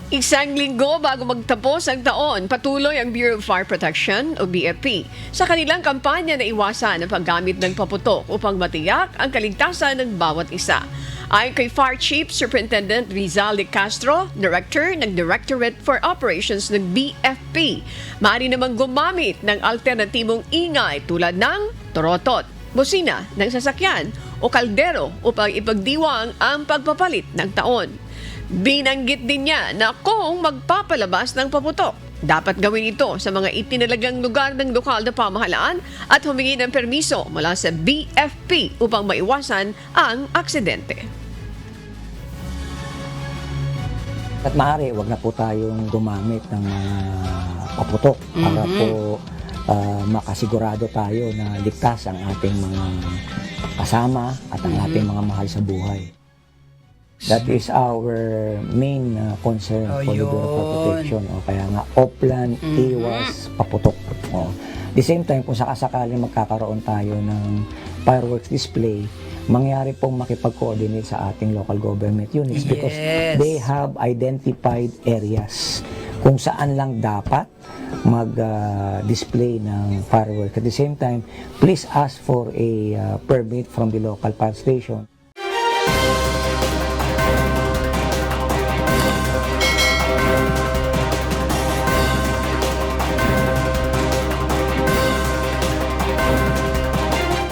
Isang linggo bago magtapos ang taon, patuloy ang Bureau of Fire Protection o BFP sa kanilang kampanya na iwasan ang paggamit ng paputok upang matiyak ang kaligtasan ng bawat isa. Ayon kay Fire Chief Superintendent Rizal de Castro, Director ng Directorate for Operations ng BFP, maaari namang gumamit ng alternatibong ingay tulad ng torotot, busina ng sasakyan o kaldero upang ipagdiwang ang pagpapalit ng taon. Binanggit din niya na kung magpapalabas ng paputok, dapat gawin ito sa mga itinalagang lugar ng lokal na pamahalaan at humingi ng permiso mula sa BFP upang maiwasan ang aksidente. At maaari, wag na po tayong gumamit ng paputok para po makasigurado tayo na ligtas ang ating mga kasama at ang ating mga mahal sa buhay. That is our main concern for the Bureau of Protection. Kaya nga, offline, iwas, paputok. The same time, kung sakasakaling magkakaroon tayo ng fireworks display, mangyari pong makipag-coordinate sa ating local government units because they have identified areas kung saan lang dapat mag-display ng fireworks. At the same time, please ask for a permit from the local fire station.